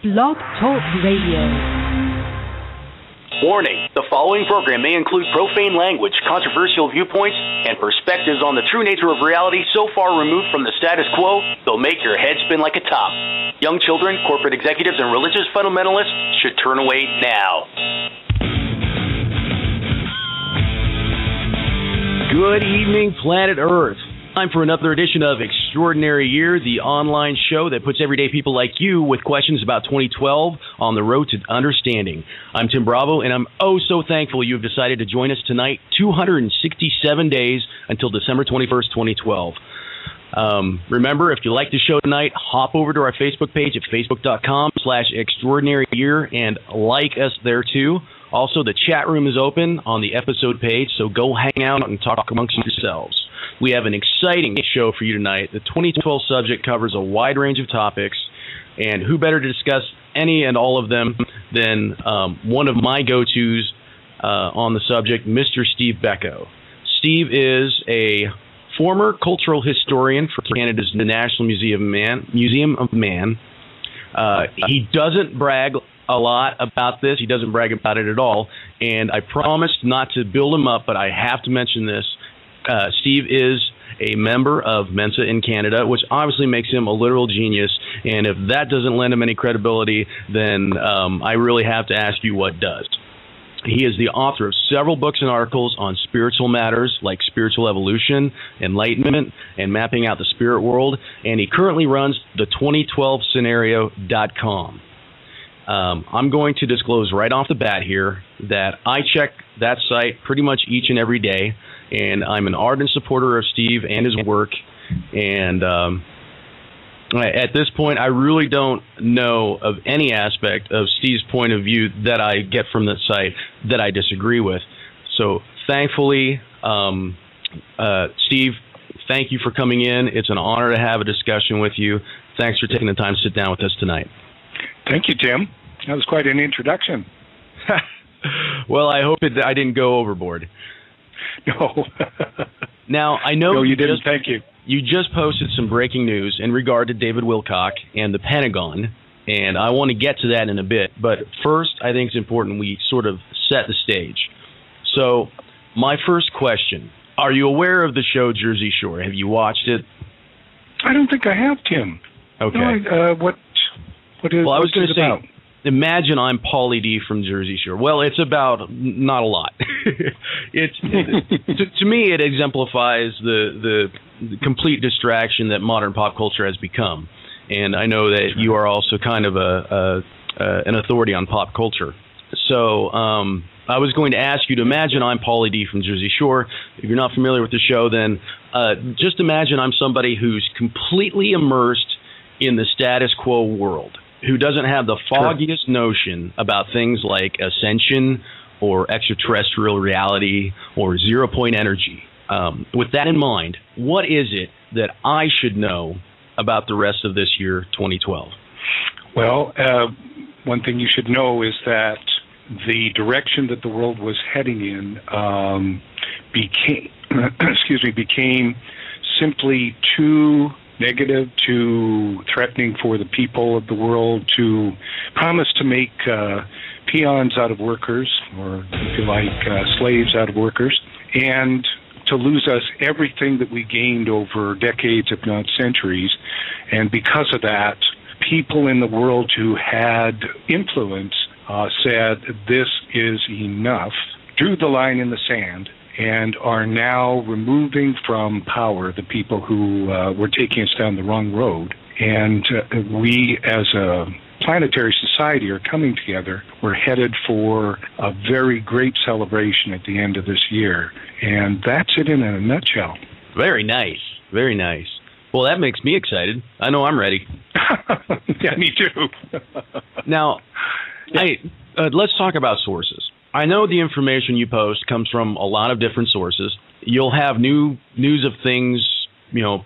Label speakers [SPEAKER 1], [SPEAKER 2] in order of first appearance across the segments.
[SPEAKER 1] Blog Talk Radio.
[SPEAKER 2] Warning, the following program may include profane language, controversial viewpoints, and perspectives on the true nature of reality so far removed from the status quo, they'll make your head spin like a top. Young children, corporate executives, and religious fundamentalists should turn away now.
[SPEAKER 3] Good evening, planet Earth. Time for another edition of Extraordinary Year, the online show that puts everyday people like you with questions about 2012 on the road to understanding. I'm Tim Bravo, and I'm so thankful you've decided to join us tonight, 267 days until December 21st, 2012. Remember, if you like the show tonight, hop over to our Facebook page at facebook.com/extraordinaryyear and like us there too. Also, the chat room is open on the episode page, so go hang out and talk amongst yourselves. We have an exciting show for you tonight. The 2012 subject covers a wide range of topics, and who better to discuss any and all of them than one of my go-tos on the subject, Mr. Steve Beckow. Steve is a former cultural historian for Canada's National Museum of Man. He doesn't brag a lot about this. He doesn't brag about it at all, and I promised not to build him up, but I have to mention this. Steve is a member of Mensa in Canada, which obviously makes him a literal genius, and if that doesn't lend him any credibility, then I really have to ask you what does. He is the author of several books and articles on spiritual matters like spiritual evolution, enlightenment, and mapping out the spirit world, and he currently runs the 2012scenario.com. I'm going to disclose right off the bat here that I check that site pretty much each and every day, and I'm an ardent supporter of Steve and his work. And at this point, I really don't know of any aspect of Steve's point of view that I get from that site that I disagree with. So thankfully, Steve, thank you for coming in. It's an honor to have a discussion with you. Thanks for taking the time to sit down with us tonight.
[SPEAKER 4] Thank you, Tim. That was quite an introduction.
[SPEAKER 3] Well, I hope I didn't go overboard.
[SPEAKER 4] No.
[SPEAKER 3] Now, I know
[SPEAKER 4] no, you didn't. Thank you.
[SPEAKER 3] You just posted some breaking news in regard to David Wilcock and the Pentagon, and I want to get to that in a bit. But first, I think it's important we sort of set the stage. So, my first question, are you aware of the show Jersey Shore? Have you watched it?
[SPEAKER 4] I don't think I have, Tim.
[SPEAKER 3] Okay.
[SPEAKER 4] No, what is,
[SPEAKER 3] well, I was going to say,
[SPEAKER 4] about?
[SPEAKER 3] Imagine I'm Pauly D from Jersey Shore. Well, it's about not a lot. To me, it exemplifies the complete distraction that modern pop culture has become. And I know that you are also kind of an authority on pop culture. So I was going to ask you to imagine I'm Pauly D from Jersey Shore. If you're not familiar with the show, then just imagine I'm somebody who's completely immersed in the status quo world, who doesn't have the foggiest notion about things like ascension or extraterrestrial reality or zero-point energy. With that in mind, what is it that I should know about the rest of this year, 2012?
[SPEAKER 4] Well, one thing you should know is that the direction that the world was heading in became simply too negative, too threatening for the people of the world, to promise to make peons out of workers, or if you like, slaves out of workers, and to lose us everything that we gained over decades, if not centuries. And because of that, people in the world who had influence said, this is enough, drew the line in the sand, and are now removing from power the people who were taking us down the wrong road. And we, as a planetary society, are coming together. We're headed for a very great celebration at the end of this year. And that's it in a nutshell.
[SPEAKER 3] Very nice. Very nice. Well, that makes me excited. I know I'm ready.
[SPEAKER 4] Yeah, me too.
[SPEAKER 3] Now, let's talk about sources. I know the information you post comes from a lot of different sources. You'll have news of things,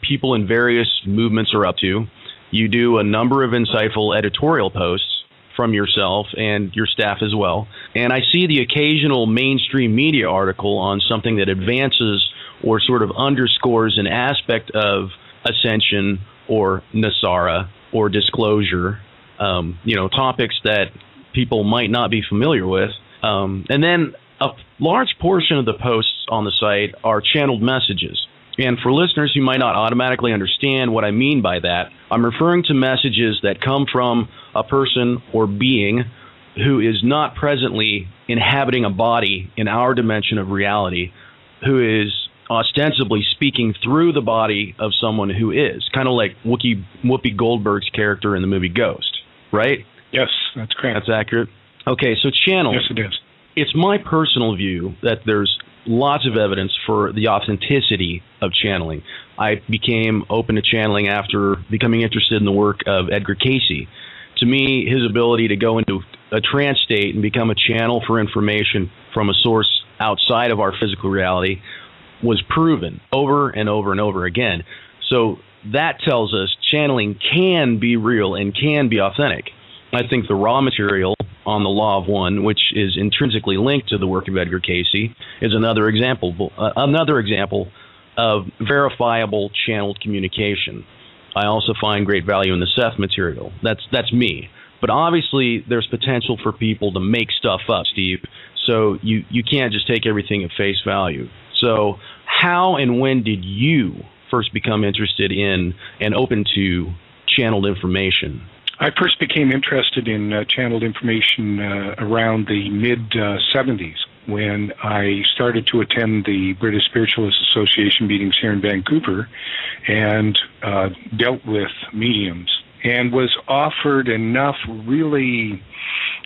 [SPEAKER 3] people in various movements are up to. You do a number of insightful editorial posts from yourself and your staff as well. And I see the occasional mainstream media article on something that advances or sort of underscores an aspect of ascension or Nesara or disclosure topics that people might not be familiar with. And then a large portion of the posts on the site are channeled messages. And for listeners who might not automatically understand what I mean by that, I'm referring to messages that come from a person or being who is not presently inhabiting a body in our dimension of reality, who is ostensibly speaking through the body of someone who is, kind of like Whoopi Goldberg's character in the movie Ghost, right?
[SPEAKER 4] Yes, that's correct.
[SPEAKER 3] That's accurate. Okay, so channeling.
[SPEAKER 4] Yes, it is.
[SPEAKER 3] It's my personal view that there's lots of evidence for the authenticity of channeling. I became open to channeling after becoming interested in the work of Edgar Cayce. To me, his ability to go into a trance state and become a channel for information from a source outside of our physical reality was proven over and over and over again. So that tells us channeling can be real and can be authentic. I think the raw material on the Law of One, which is intrinsically linked to the work of Edgar Cayce, is another example of verifiable channeled communication. I also find great value in the Seth material. That's me. But obviously, there's potential for people to make stuff up, Steve. So you can't just take everything at face value. So how and when did you first become interested in and open to channeled information?
[SPEAKER 4] I first became interested in channeled information around the mid-'70s when I started to attend the British Spiritualist Association meetings here in Vancouver and dealt with mediums and was offered enough really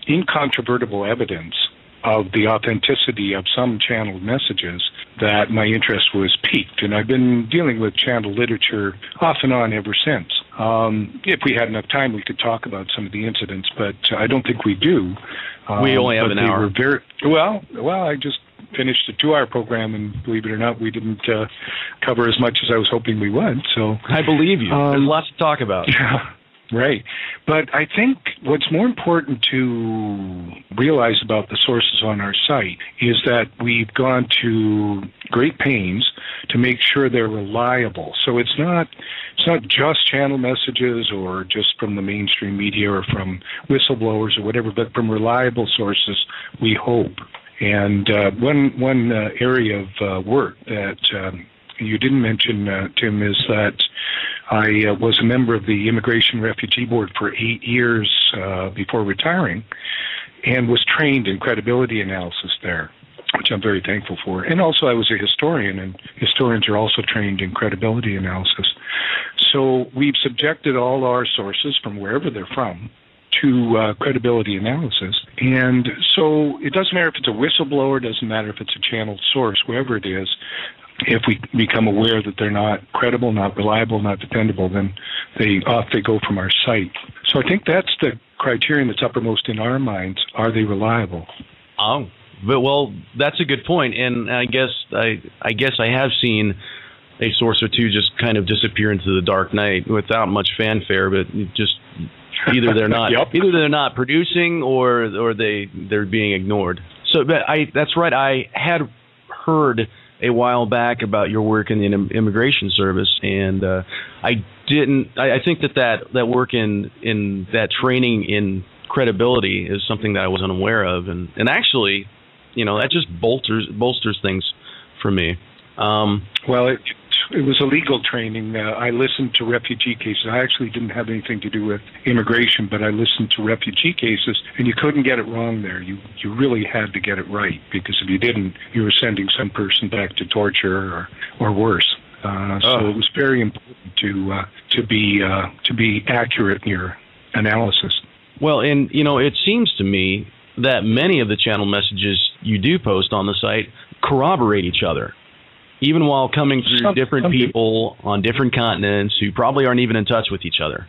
[SPEAKER 4] incontrovertible evidence of the authenticity of some channeled messages that my interest was piqued. And I've been dealing with channeled literature off and on ever since. If we had enough time, we could talk about some of the incidents, but I don't think we do.
[SPEAKER 3] We only have an hour.
[SPEAKER 4] Well, I just finished a 2-hour program, and believe it or not, we didn't cover as much as I was hoping we would. So
[SPEAKER 3] I believe you. There's lots to talk about.
[SPEAKER 4] Yeah. Right. But I think what's more important to realize about the sources on our site is that we've gone to great pains to make sure they're reliable. So it's not just channel messages or just from the mainstream media or from whistleblowers or whatever, but from reliable sources, we hope. And one area of work that you didn't mention, Tim, is that I was a member of the Immigration Refugee Board for 8 years before retiring and was trained in credibility analysis there, which I'm very thankful for. And also I was a historian, and historians are also trained in credibility analysis. So we've subjected all our sources from wherever they're from to credibility analysis. And so it doesn't matter if it's a whistleblower, it doesn't matter if it's a channeled source, wherever it is. If we become aware that they're not credible, not reliable, not dependable, then off they go from our site. So I think that's the criterion that's uppermost in our minds. Are they reliable?
[SPEAKER 3] Oh, well, that's a good point. And I guess I have seen a source or two just kind of disappear into the dark night without much fanfare, but just either they're not
[SPEAKER 4] Yep.
[SPEAKER 3] either they're not producing or they're being ignored. So, but that's right. I had heard a while back about your work in the immigration service, and I think that work in that training in credibility is something that I wasn't aware of, and actually, that just bolsters things for me.
[SPEAKER 4] Well, it was a legal training. I listened to refugee cases. I actually didn't have anything to do with immigration, but I listened to refugee cases, and you couldn't get it wrong there. You really had to get it right, because if you didn't, you were sending some person back to torture or worse. So it was very important to be accurate in your analysis.
[SPEAKER 3] Well, and it seems to me that many of the channel messages you do post on the site corroborate each other, even while coming through different people on different continents who probably aren't even in touch with each other.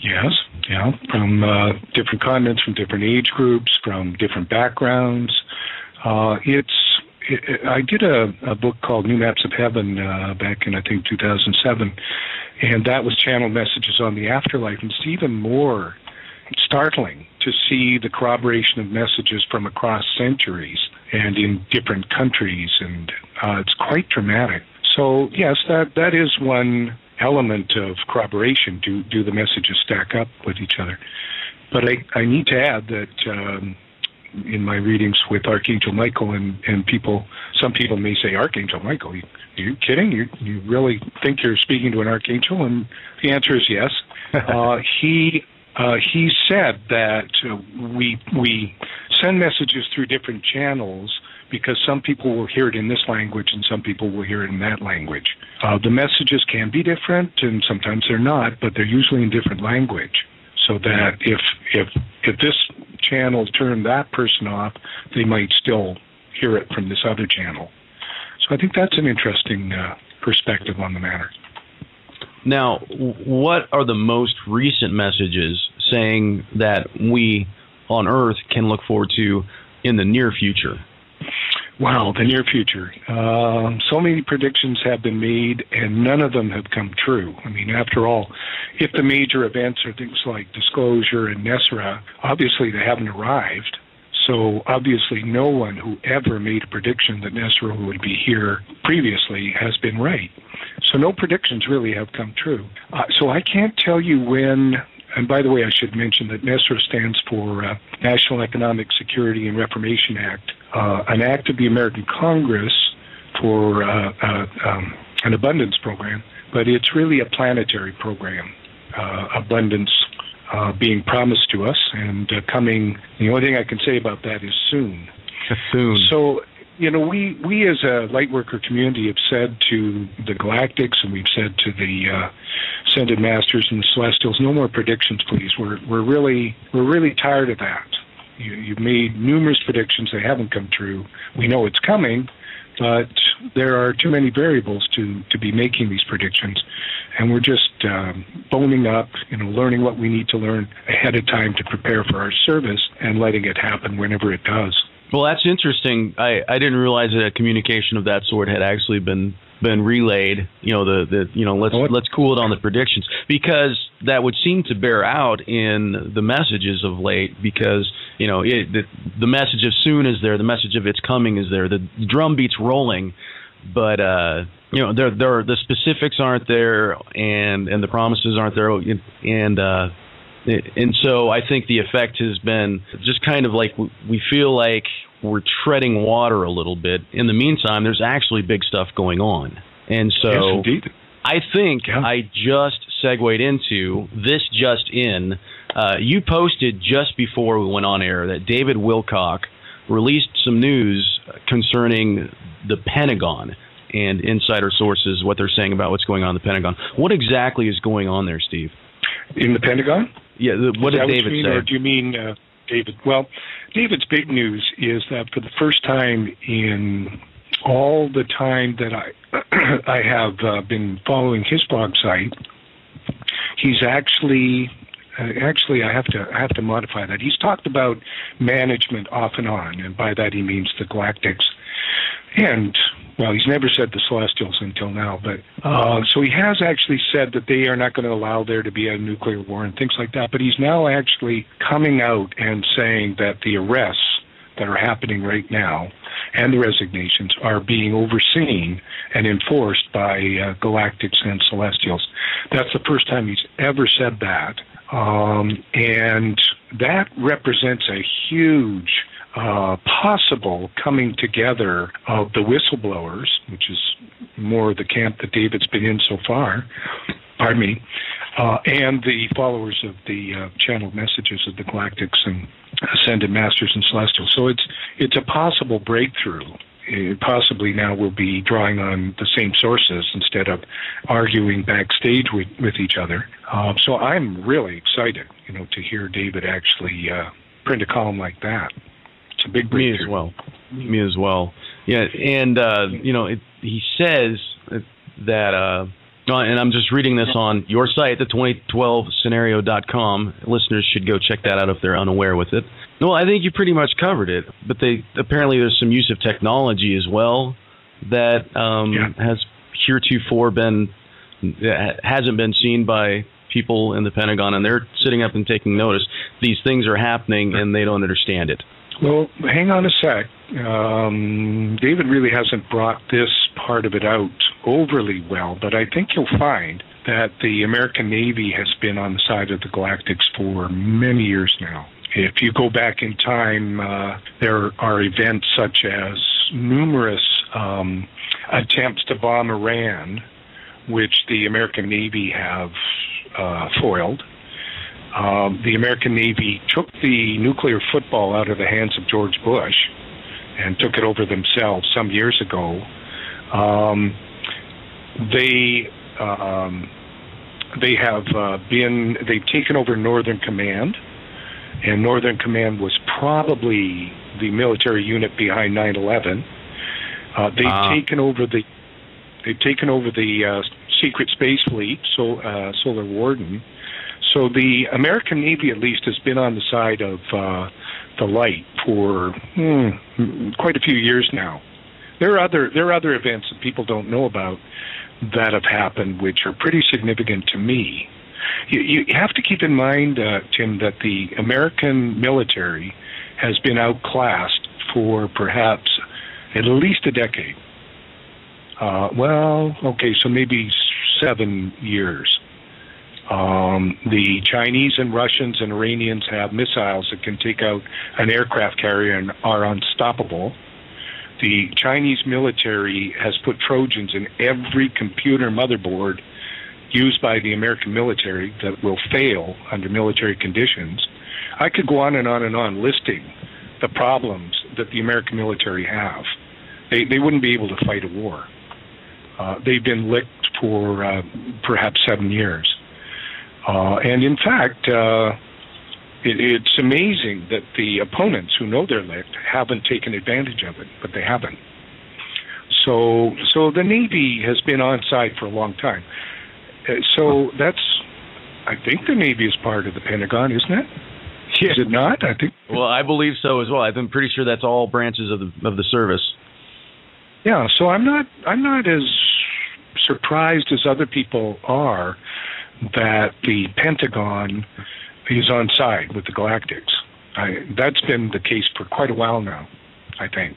[SPEAKER 4] Yes, yeah, from different continents, from different age groups, from different backgrounds. I did a book called New Maps of Heaven back in, I think, 2007, and that was channeled messages on the afterlife. And it's even more startling to see the corroboration of messages from across centuries and in different countries, and it's quite dramatic. So, yes, that is one element of corroboration. Do the messages stack up with each other? But I need to add that in my readings with Archangel Michael and some people may say, Archangel Michael, are you kidding? You really think you're speaking to an archangel? And the answer is yes. He said that we send messages through different channels because some people will hear it in this language and some people will hear it in that language. The messages can be different and sometimes they're not, but they're usually in different language. So that if this channel turned that person off, they might still hear it from this other channel. So I think that's an interesting perspective on the matter.
[SPEAKER 3] Now, what are the most recent messages saying that we on Earth can look forward to in the near future?
[SPEAKER 4] Wow, the near future. So many predictions have been made, and none of them have come true. I mean, after all, if the major events are things like disclosure and Nesara, obviously they haven't arrived. So obviously no one who ever made a prediction that Nesara would be here previously has been right. So no predictions really have come true. So I can't tell you when. And by the way, I should mention that Nesara stands for National Economic Security and Reformation Act, an act of the American Congress for an abundance program, but it's really a planetary program, abundance being promised to us and coming. The only thing I can say about that is soon.
[SPEAKER 3] Soon.
[SPEAKER 4] So, we as a Lightworker community have said to the Galactics, and we've said to the Ascended Masters and the Celestials, no more predictions, please. We're really tired of that. You've made numerous predictions; they haven't come true. We know it's coming, but there are too many variables to be making these predictions, and we're just boning up, learning what we need to learn ahead of time to prepare for our service, and letting it happen whenever it does.
[SPEAKER 3] Well, that's interesting. I didn't realize that a communication of that sort had actually been relayed. Let's cool it on the predictions, because that would seem to bear out in the messages of late. Because the message of soon is there, the message of it's coming is there, the drum beat's rolling, but the specifics aren't there, and the promises aren't there, and so I think the effect has been just kind of like we feel like we're treading water a little bit. In the meantime, there's actually big stuff going on. And so
[SPEAKER 4] yes, indeed.
[SPEAKER 3] I think I just segued into this just in. You posted just before we went on air that David Wilcock released some news concerning the Pentagon and insider sources, what they're saying about what's going on in the Pentagon. What exactly is going on there, Steve?
[SPEAKER 4] In the Pentagon?
[SPEAKER 3] Yeah, what did David say?
[SPEAKER 4] Or do you mean David? Well, David's big news is that for the first time in all the time that I have been following his blog site, he's actually I have to modify that. He's talked about management off and on, and by that he means the Galactics. And, well, he's never said the Celestials until now, but so he has actually said that they are not going to allow there to be a nuclear war and things like that, but he's now actually coming out and saying that the arrests that are happening right now and the resignations are being overseen and enforced by Galactics and Celestials. That's the first time he's ever said that, and that represents a huge possible coming together of the whistleblowers, which is more the camp that David's been in so far, and the followers of the channeled messages of the Galactics and Ascended Masters and Celestials. So it's a possible breakthrough. It possibly now will be drawing on the same sources instead of arguing backstage with each other. So I'm really excited, to hear David actually print a column like that. It's a big breakthrough.
[SPEAKER 3] Me as well. Yeah, and he says that, and I'm just reading this on your site, the 2012scenario.com. Listeners should go check that out if they're unaware with it. Well, I think you pretty much covered it, but apparently there's some use of technology as well that has heretofore hasn't been seen by people in the Pentagon, and they're sitting up and taking notice. These things are happening, and they don't understand it.
[SPEAKER 4] Well, hang on a sec. David really hasn't brought this part of it out overly well, but I think you'll find that the American Navy has been on the side of the Galactics for many years now. If you go back in time, there are events such as numerous attempts to bomb Iran, which the American Navy have foiled. The American Navy took the nuclear football out of the hands of George Bush and took it over themselves some years ago. They've taken over Northern Command, and Northern Command was probably the military unit behind 9/11. They've taken over the secret space fleet, Solar Warden. So the American Navy, at least, has been on the side of the light for quite a few years now. There are other events that people don't know about that have happened, which are pretty significant to me. You have to keep in mind, Tim, that the American military has been outclassed for perhaps at least a decade. So maybe 7 years. The Chinese and Russians and Iranians have missiles that can take out an aircraft carrier and are unstoppable. The Chinese military has put Trojans in every computer motherboard used by the American military that will fail under military conditions. I could go on and on and on listing the problems that the American military have. They wouldn't be able to fight a war. They've been licked for perhaps 7 years. And in fact, it's amazing that the opponents who know they're licked haven't taken advantage of it, but they haven't. So the Navy has been on side for a long time. I think the Navy is part of the Pentagon, isn't it? Yeah. Is it not? I think.
[SPEAKER 3] Well, I believe so as well. I'm pretty sure that's all branches of the service.
[SPEAKER 4] Yeah. So I'm not as surprised as other people are that the Pentagon is on side with the Galactics. That's been the case for quite a while now, I think.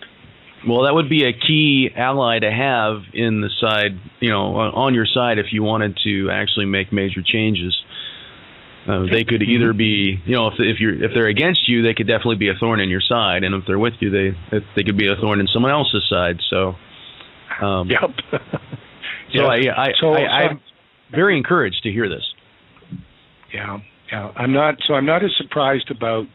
[SPEAKER 3] Well, that would be a key ally to have in the side, on your side if you wanted to actually make major changes. They could either be, if they're against you, they could definitely be a thorn in your side, and if they're with you, they could be a thorn in someone else's side. So,
[SPEAKER 4] yep.
[SPEAKER 3] I'm very encouraged to hear this.
[SPEAKER 4] Yeah. I'm not as surprised about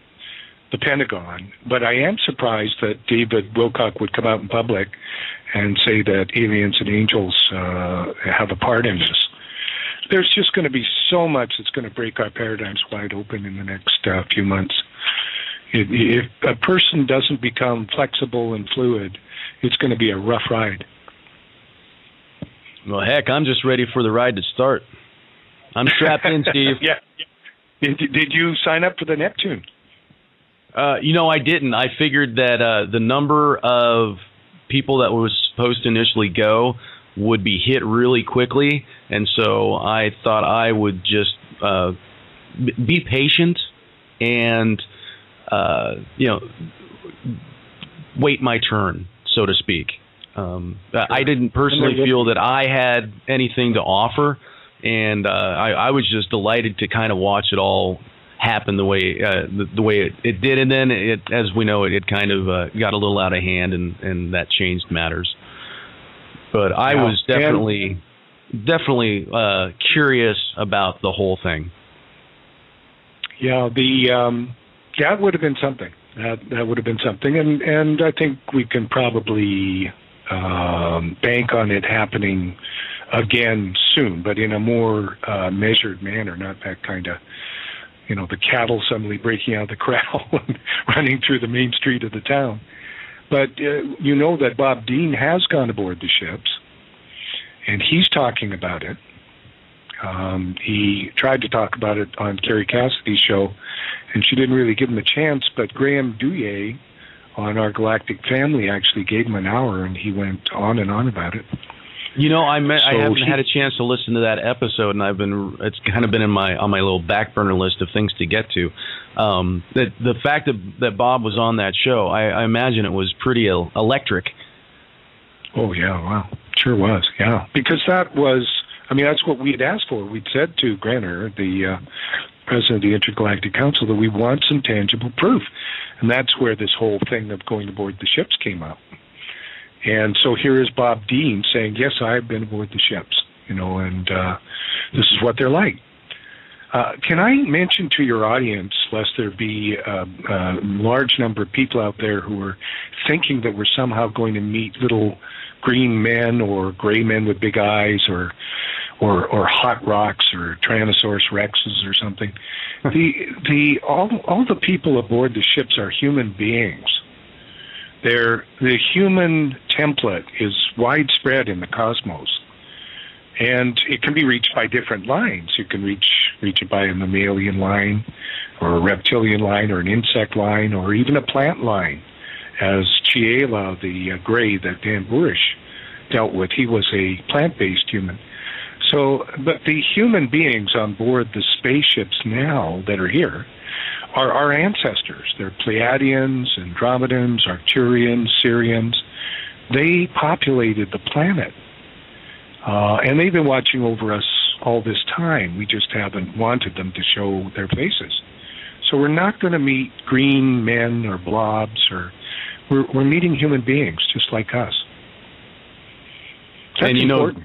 [SPEAKER 4] the Pentagon, but I am surprised that David Wilcock would come out in public and say that aliens and angels have a part in this. There's just going to be so much that's going to break our paradigms wide open in the next few months. If a person doesn't become flexible and fluid, it's going to be a rough ride.
[SPEAKER 3] Well, heck, I'm just ready for the ride to start. I'm strapped in, Steve.
[SPEAKER 4] Yeah. Did you sign up for the Neptune?
[SPEAKER 3] I didn't. I figured that the number of people that was supposed to initially go would be hit really quickly, and so I thought I would just be patient and wait my turn, so to speak. I didn't personally feel that I had anything to offer, and I was just delighted to kind of watch it all happen the way it did, and then as we know, it kind of got a little out of hand, and that changed matters. But I was definitely curious about the whole thing. Yeah,
[SPEAKER 4] that would have been something. That would have been something, and I think we can probably bank on it happening again soon, but in a more measured manner, not that kind of, the cattle suddenly breaking out of the corral and running through the main street of the town. But that Bob Dean has gone aboard the ships, and he's talking about it. He tried to talk about it on Carrie Cassidy's show, and she didn't really give him a chance, but Graham Douillet on Our Galactic Family actually gave him an hour, and he went on and on about it.
[SPEAKER 3] I haven't had a chance to listen to that episode, and it's kind of been on my little back burner list of things to get to. The fact that Bob was on that show, I imagine it was pretty electric.
[SPEAKER 4] Oh yeah, wow, sure was, yeah, because that was I mean, that's what we had asked for. We'd said to Grenner, the president of the Intergalactic Council, that we want some tangible proof. And that's where this whole thing of going aboard the ships came up. And so here is Bob Dean saying, yes, I've been aboard the ships, and this is what they're like. Can I mention to your audience, lest there be a large number of people out there who are thinking that we're somehow going to meet little green men or gray men with big eyes or hot rocks or Tyrannosaurus rexes or something. All the people aboard the ships are human beings. The human template is widespread in the cosmos, and it can be reached by different lines. You can reach it by a mammalian line, or a reptilian line, or an insect line, or even a plant line, as Chiela, the gray that Dan Burish dealt with. He was a plant-based human. So, but the human beings on board the spaceships now that are here are our ancestors. They're Pleiadians, Andromedans, Arcturians, Sirians. They populated the planet. And they've been watching over us all this time. We just haven't wanted them to show their faces. So we're not going to meet green men or blobs, or we're meeting human beings just like us. That's important.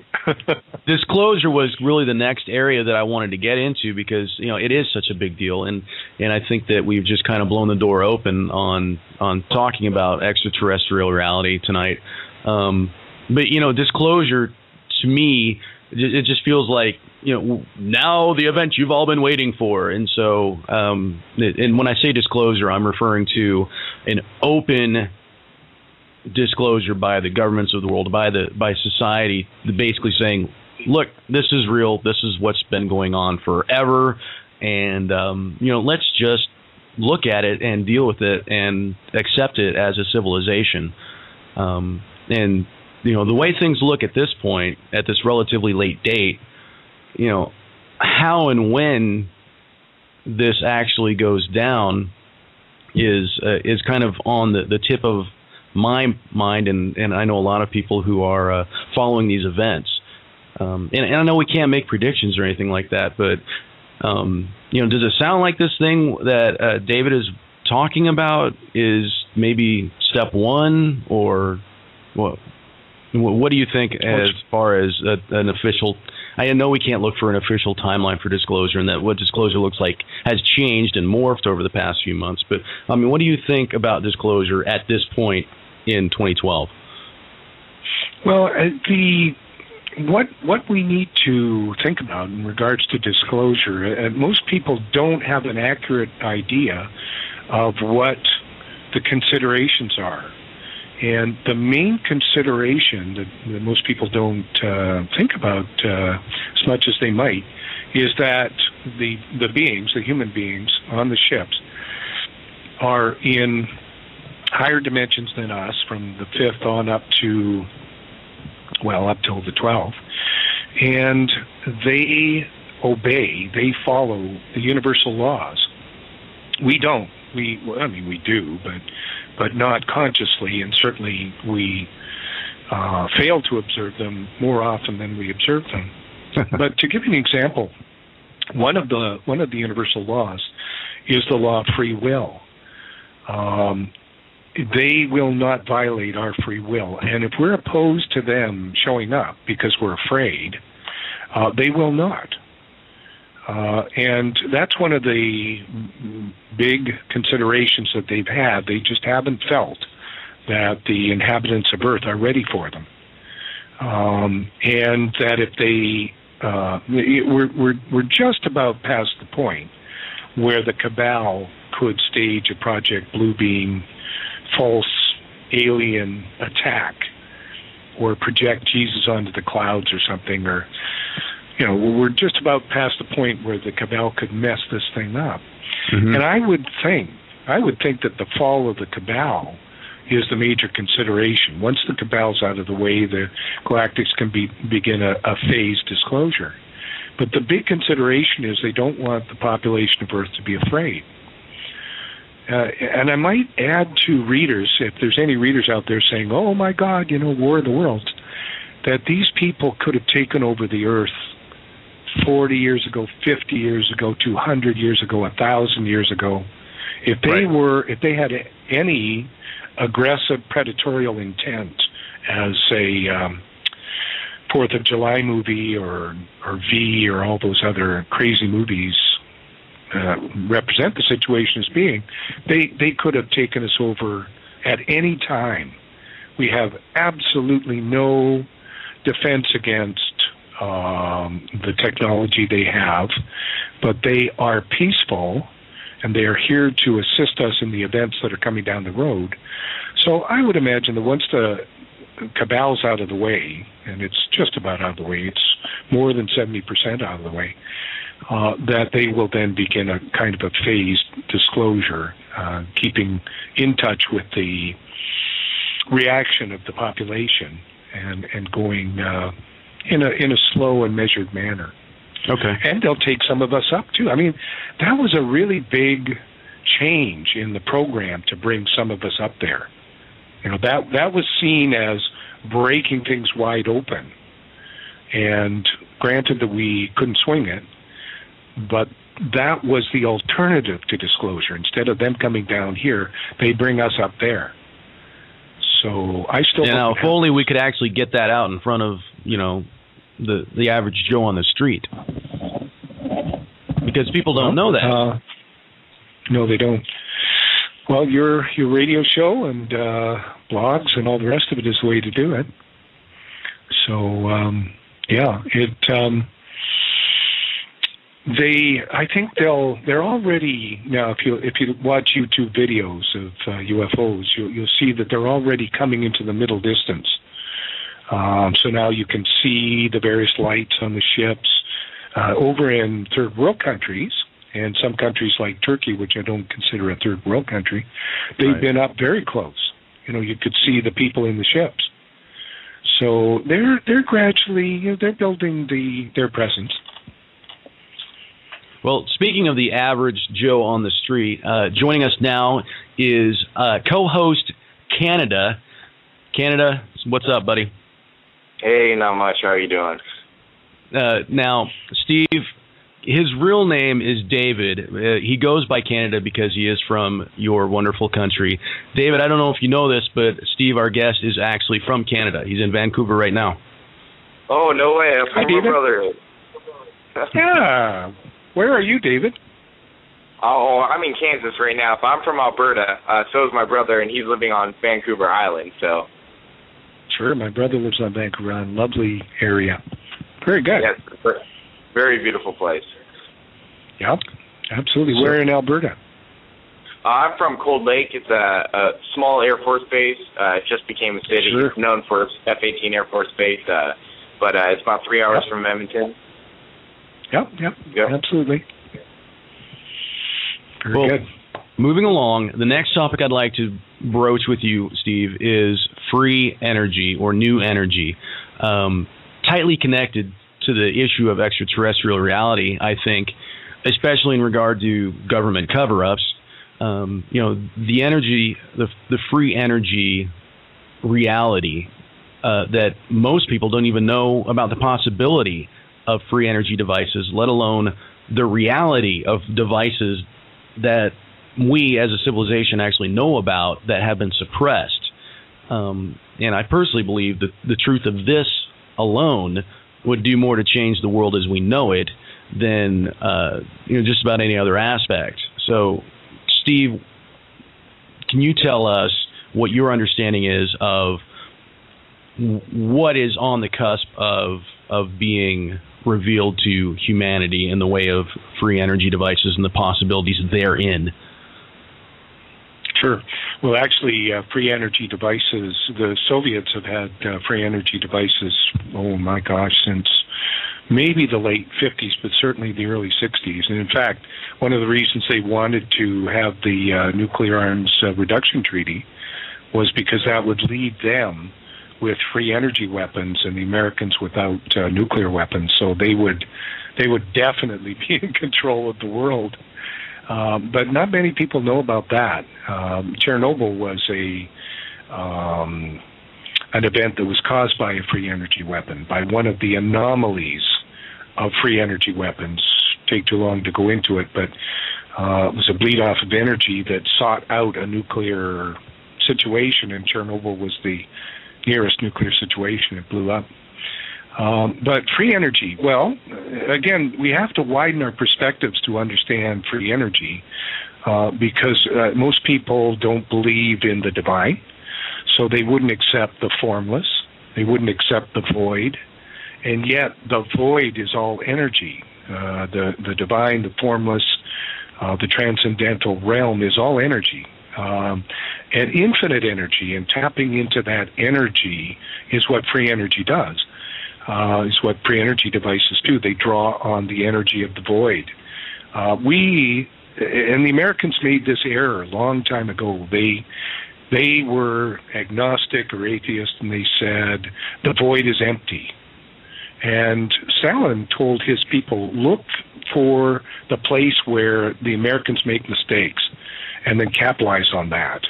[SPEAKER 3] Disclosure was really the next area that I wanted to get into, because it is such a big deal, and I think that we've just kind of blown the door open on talking about extraterrestrial reality tonight. But disclosure, to me, it just feels like now the event you've all been waiting for. And so, and when I say disclosure, I'm referring to an open disclosure by the governments of the world, by society, basically saying, look, this is real. This is what's been going on forever, and let's just look at it and deal with it and accept it as a civilization. And the way things look at this point, at this relatively late date, how and when this actually goes down is kind of on the tip of my mind, and I know a lot of people who are following these events. And I know we can't make predictions or anything like that, but does it sound like this thing that David is talking about is maybe step one, or what? What do you think as far as an official? I know we can't look for an official timeline for disclosure, and that what disclosure looks like has changed and morphed over the past few months. But what do you think about disclosure at this point in 2012?
[SPEAKER 4] Well, what we need to think about in regards to disclosure, most people don't have an accurate idea of what the considerations are. And the main consideration that most people don't think about as much as they might is that the beings, the human beings on the ships, are in higher dimensions than us, from the 5th on up till the 12th. And they obey, they follow the universal laws. We don't. We do, but not consciously, and certainly we fail to observe them more often than we observe them. But to give you an example, one of the universal laws is the law of free will. They will not violate our free will, and if we're opposed to them showing up because we're afraid, they will not. And that's one of the big considerations that they've had. They just haven't felt that the inhabitants of Earth are ready for them. And that if they, we're just about past the point where the cabal could stage a Project Bluebeam false alien attack, or project Jesus onto the clouds or something, or we're just about past the point where the cabal could mess this thing up. Mm-hmm. And I would think that the fall of the cabal is the major consideration. Once the cabal's out of the way, the galactics can begin a phased disclosure. But the big consideration is they don't want the population of Earth to be afraid. And I might add to readers, if there's any readers out there saying, oh my God, War of the Worlds, that these people could have taken over the Earth 40 years ago, 50 years ago, 200 years ago, 1,000 years ago, if they had any aggressive predatorial intent, as a 4th of July movie or V or all those other crazy movies represent the situation as being, they could have taken us over at any time. We have absolutely no defense against the technology they have, but they are peaceful and they are here to assist us in the events that are coming down the road. So I would imagine that once the cabal's out of the way, and it's just about out of the way, it's more than 70% out of the way, that they will then begin a kind of a phased disclosure, keeping in touch with the reaction of the population and going in a slow and measured manner.
[SPEAKER 3] Okay.
[SPEAKER 4] And they'll take some of us up too. I mean, that was a really big change in the program to bring some of us up there. You know, that was seen as breaking things wide open. And granted that we couldn't swing it, but that was the alternative to disclosure. Instead of them coming down here, they bring us up there. So I still...
[SPEAKER 3] Now, if only we could actually get that out in front of, you know, the average Joe on the street. Because people don't know that.
[SPEAKER 4] No, they don't. Well, your radio show and blogs and all the rest of it is the way to do it. So, I think they're already now. If you watch YouTube videos of UFOs, you'll see that they're already coming into the middle distance. So now you can see the various lights on the ships over in third world countries. And some countries like Turkey, which I don't consider a third world country, they've been up very close. You know, you could see the people in the ships. So they're gradually they're building their presence.
[SPEAKER 3] Well, speaking of the average Joe on the street, joining us now is co-host Canada. Canada, what's up, buddy?
[SPEAKER 5] Hey, not much. How are you doing?
[SPEAKER 3] Now, Steve, his real name is David. He goes by Canada because he is from your wonderful country. David, I don't know if you know this, but Steve, our guest, is actually from Canada. He's in Vancouver right now.
[SPEAKER 5] Oh, no way. I'm from my brother.
[SPEAKER 4] Yeah. Where are you, David?
[SPEAKER 5] Oh, I'm in Kansas right now. But I'm from Alberta. So is my brother, and he's living on Vancouver Island. So.
[SPEAKER 4] Sure. My brother lives on Vancouver Island. Lovely area. Very good.
[SPEAKER 5] Yes. Very beautiful place.
[SPEAKER 4] Yep, absolutely. Where in Alberta?
[SPEAKER 5] I'm from Cold Lake. It's a small Air Force base. It just became a city.
[SPEAKER 4] Sure.
[SPEAKER 5] It's known for its F-18 Air Force Base, but it's about 3 hours from Edmonton.
[SPEAKER 4] Yep, absolutely. Very good.
[SPEAKER 3] Moving along, the next topic I'd like to broach with you, Steve, is free energy or new energy. Tightly connected to the issue of extraterrestrial reality, I think, especially in regard to government cover-ups. You know, the energy, the free energy reality that most people don't even know about the possibility of free energy devices, let alone the reality of devices that we as a civilization actually know about that have been suppressed. And I personally believe that the truth of this alone would do more to change the world as we know it than just about any other aspect. So, Steve, can you tell us what your understanding is of what is on the cusp of being revealed to humanity in the way of free energy devices and the possibilities therein?
[SPEAKER 4] Sure. Well, actually, free energy devices, the Soviets have had free energy devices, oh my gosh, since maybe the late 50s, but certainly the early 60s. And in fact, one of the reasons they wanted to have the nuclear arms reduction treaty was because that would leave them with free energy weapons and the Americans without nuclear weapons. So they would definitely be in control of the world. But not many people know about that. Chernobyl was an event that was caused by a free energy weapon, by one of the anomalies free energy weapons. Take too long to go into it, but it was a bleed off of energy that sought out a nuclear situation, and Chernobyl was the nearest nuclear situation. It blew up. But free energy, well, again, we have to widen our perspectives to understand free energy because most people don't believe in the divine, so they wouldn't accept the formless, they wouldn't accept the void, and yet the void is all energy. The divine, the formless, the transcendental realm is all energy. And infinite energy, and tapping into that energy is what free energy does. Is what free energy devices do. They draw on the energy of the void. And the Americans made this error a long time ago. They were agnostic or atheist, and they said the void is empty. And Stalin told his people, look for the place where the Americans make mistakes and then capitalize on that.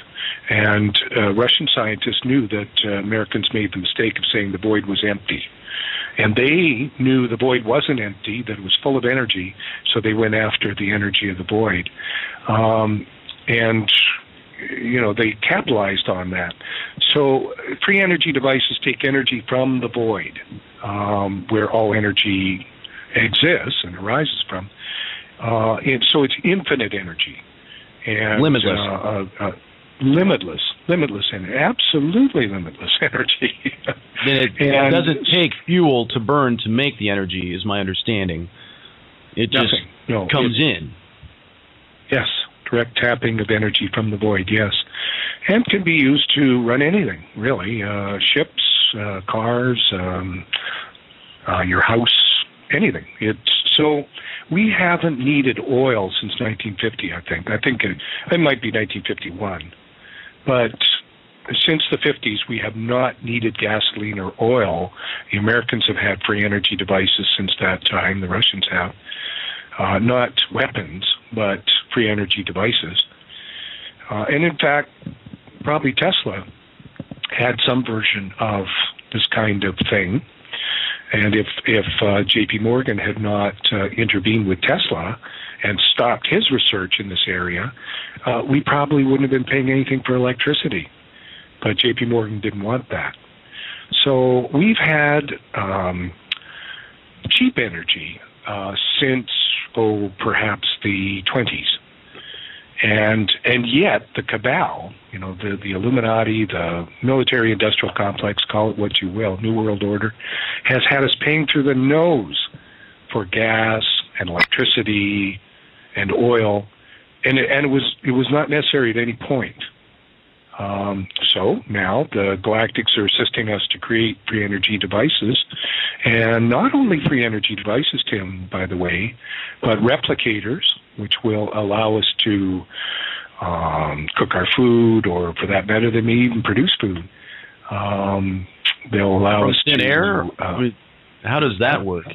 [SPEAKER 4] And Russian scientists knew that Americans made the mistake of saying the void was empty. And they knew the void wasn't empty, that it was full of energy, so they went after the energy of the void. And, you know, they capitalized on that. So free energy devices take energy from the void, where all energy exists and arises from. And so it's infinite energy. And, limitless energy, absolutely limitless energy.
[SPEAKER 3] Then it doesn't take fuel to burn to make the energy, is my understanding. It just comes in. Yes,
[SPEAKER 4] direct tapping of energy from the void, yes. And can be used to run anything, really. Ships, cars, your house, anything. So we haven't needed oil since 1950, I think. I think it might be 1951. But since the 50s, we have not needed gasoline or oil. The Americans have had free energy devices since that time. The Russians have. Not weapons, but free energy devices. And in fact, probably Tesla had some version of this kind of thing. And if J.P. Morgan had not intervened with Tesla and stopped his research in this area, we probably wouldn't have been paying anything for electricity. But J.P. Morgan didn't want that. So we've had cheap energy since, perhaps the 20s. And yet the cabal, you know, the Illuminati, the military-industrial complex, call it what you will, New World Order, has had us paying through the nose for gas and electricity and oil, and it was not necessary at any point. So now the Galactics are assisting us to create free energy devices, and not only free energy devices, Tim, by the way, but replicators, which will allow us to cook our food, or for that matter, they may even produce food. They'll allow us to...
[SPEAKER 3] air? How does that work?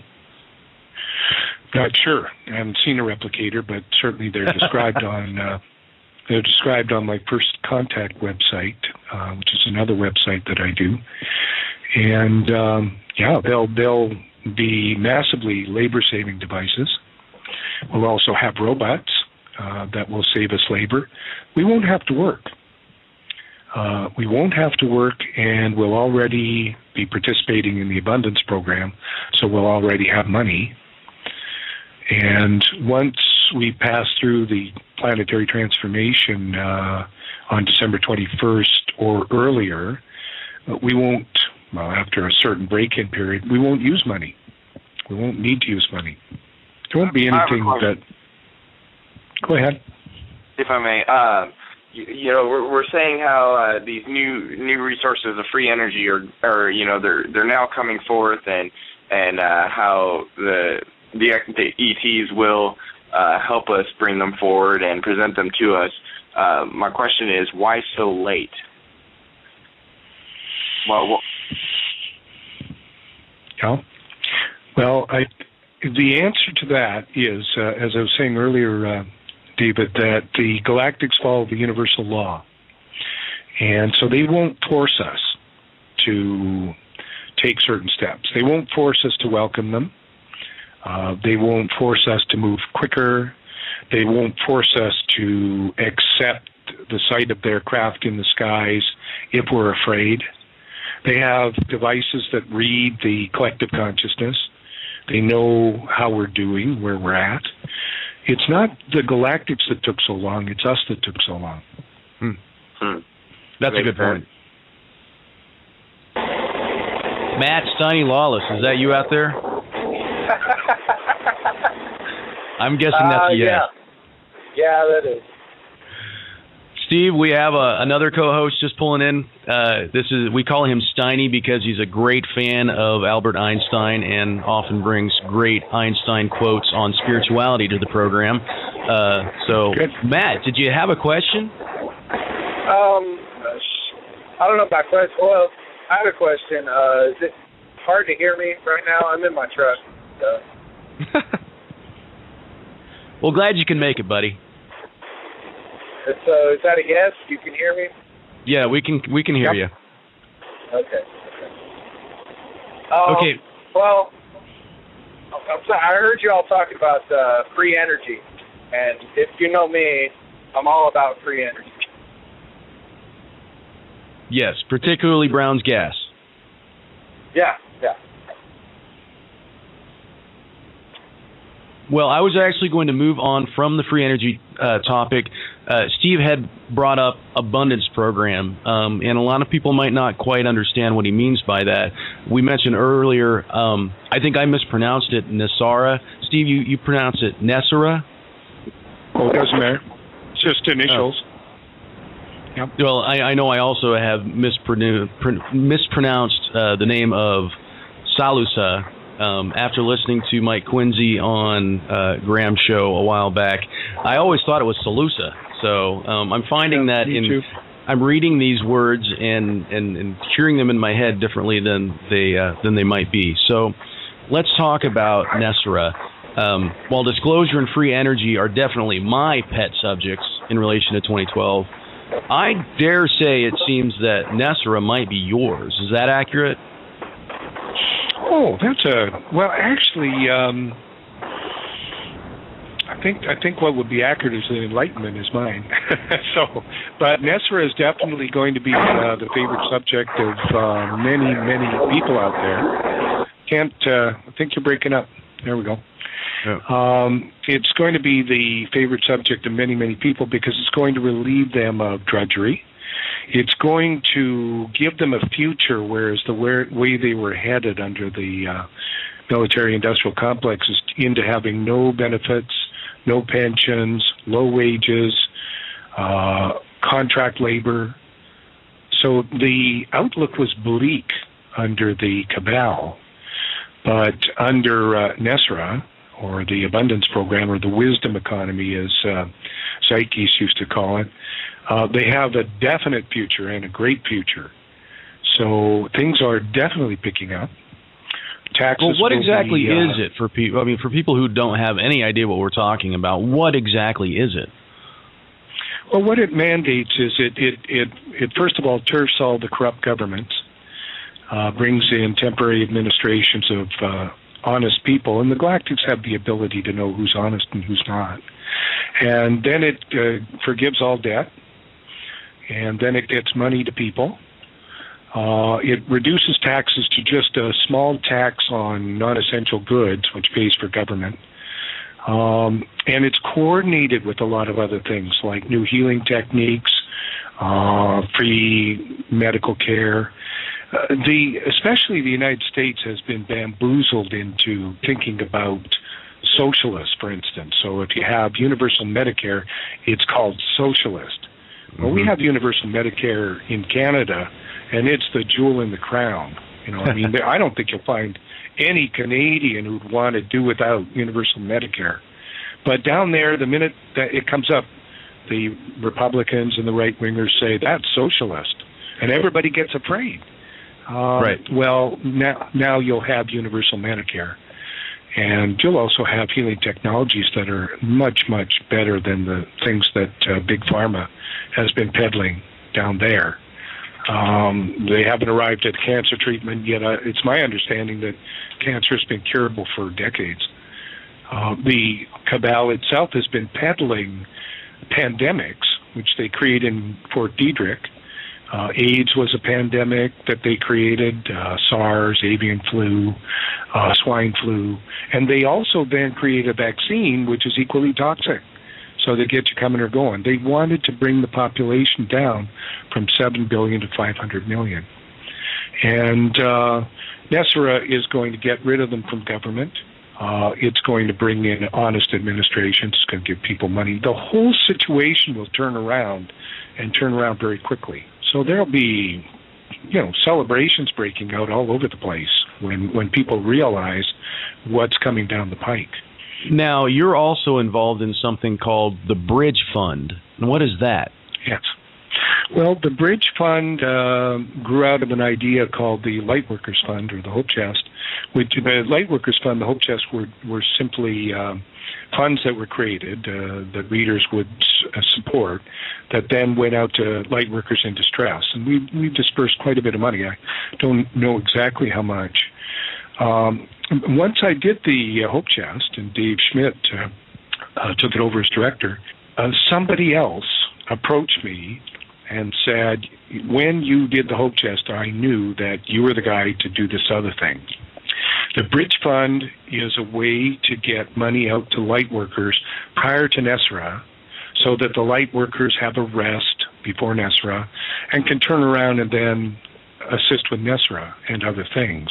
[SPEAKER 4] Not sure. I haven't seen a replicator, but certainly they're described on... They're described on my First Contact website, which is another website that I do. And, they'll be massively labor-saving devices. We'll also have robots that will save us labor. We won't have to work. And we'll already be participating in the Abundance Program, so we'll already have money. And once we pass through the planetary transformation on December 21st or earlier, we won't, after a certain break-in period, we won't use money. We won't need to use money. There won't be anything that... Go ahead.
[SPEAKER 5] If I may, we're saying how these new resources of free energy are they're now coming forth, and how the ETs will help us bring them forward and present them to us. My question is, why so late?
[SPEAKER 4] The answer to that is, as I was saying earlier, David, that the Galactics follow the universal law. And so they won't force us to take certain steps. They won't force us to welcome them. They won't force us to move quicker. They won't force us to accept the sight of their craft in the skies if we're afraid. They have devices that read the collective consciousness. They know how we're doing, where we're at. It's not the galactics that took so long, it's us that took so long.
[SPEAKER 3] That's a good point. Matt Steiny Lawless, is that you out there? I'm guessing that's a yes.
[SPEAKER 6] Yeah, that is.
[SPEAKER 3] Steve, we have another co-host just pulling in. We call him Steiny because he's a great fan of Albert Einstein and often brings great Einstein quotes on spirituality to the program. Good. Matt, did you have a question?
[SPEAKER 6] I don't know about question. Well, I have a question. Is it hard to hear me right now? I'm in my truck. So.
[SPEAKER 3] Well, glad you can make it, buddy.
[SPEAKER 6] So is that a yes? You can hear me?
[SPEAKER 3] Yeah, we can hear you.
[SPEAKER 6] Okay.
[SPEAKER 3] Okay.
[SPEAKER 6] Well, I'm sorry, I heard you all talking about free energy, and if you know me, I'm all about free energy.
[SPEAKER 3] Yes, particularly Brown's gas.
[SPEAKER 6] Yeah.
[SPEAKER 3] Well, I was actually going to move on from the free energy topic. Steve had brought up abundance program, and a lot of people might not quite understand what he means by that. We mentioned earlier, I think I mispronounced it, Nesara. Steve, you pronounce it Nesara?
[SPEAKER 4] Oh, it doesn't matter. It's just initials.
[SPEAKER 3] Yep. Well, I know I also have mispronounced the name of Salusa. After listening to Mike Quincy on Graham's show a while back, I always thought it was Salusa. So I'm finding that I'm reading these words and hearing them in my head differently than they might be. So let's talk about Nesara. While disclosure and free energy are definitely my pet subjects in relation to 2012, I dare say it seems that Nesara might be yours. Is that accurate?
[SPEAKER 4] Oh, actually, I think what would be accurate is the Enlightenment is mine. But Nesara is definitely going to be the favorite subject of many people out there. I think you're breaking up. There we go. Yeah. It's going to be the favorite subject of many people because it's going to relieve them of drudgery. It's going to give them a future, whereas the way they were headed under the military-industrial complex is into having no benefits, no pensions, low wages, contract labor. So the outlook was bleak under the cabal, but under Nesara, or the abundance program, or the wisdom economy, as Sightings used to call it, they have a definite future and a great future. So things are definitely picking up. Taxes.
[SPEAKER 3] Well, what exactly is it for people? I mean, for people who don't have any idea what we're talking about, what exactly is it?
[SPEAKER 4] Well, what it mandates is it first of all turfs all the corrupt governments, brings in temporary administrations of honest people, and the Galactics have the ability to know who's honest and who's not. And then it forgives all debt, and then it gets money to people. It reduces taxes to just a small tax on non-essential goods, which pays for government. And it's coordinated with a lot of other things, like new healing techniques, free medical care. Especially the United States has been bamboozled into thinking about socialists, for instance. So if you have universal Medicare, it's called socialist. Mm-hmm. Well, we have universal Medicare in Canada, and it's the jewel in the crown. I mean, I don't think you'll find any Canadian who'd want to do without universal Medicare. But down there, the minute that it comes up, the Republicans and the right-wingers say, that's socialist. And everybody gets afraid.
[SPEAKER 3] Right.
[SPEAKER 4] Well, now you'll have universal Medicare. And you'll also have healing technologies that are much better than the things that Big Pharma has been peddling down there. They haven't arrived at cancer treatment yet. It's my understanding that cancer has been curable for decades. The cabal itself has been peddling pandemics, which they created in Fort Detrick. AIDS was a pandemic that they created, SARS, avian flu, swine flu, and they also then created a vaccine which is equally toxic, so they get you coming or going. They wanted to bring the population down from 7 billion to 500 million. And Nesara is going to get rid of them from government. It's going to bring in honest administration. It's going to give people money. The whole situation will turn around, and turn around very quickly. So there'll be, celebrations breaking out all over the place when people realize what's coming down the pike.
[SPEAKER 3] Now, you're also involved in something called the Bridge Fund. And what is that?
[SPEAKER 4] Yes. Well, the Bridge Fund grew out of an idea called the Lightworkers Fund, or the Hope Chest. Which the Lightworkers Fund, the Hope Chest, were simply funds that were created that readers would support, that then went out to lightworkers in distress. And we dispersed quite a bit of money. I don't know exactly how much. Once I did the Hope Chest, and Dave Schmidt took it over as director, somebody else approached me and said, when you did the Hope Chest, I knew that you were the guy to do this other thing. The Bridge Fund is a way to get money out to light workers prior to Nesara, so that the light workers have a rest before Nesara and can turn around and then assist with Nesara and other things.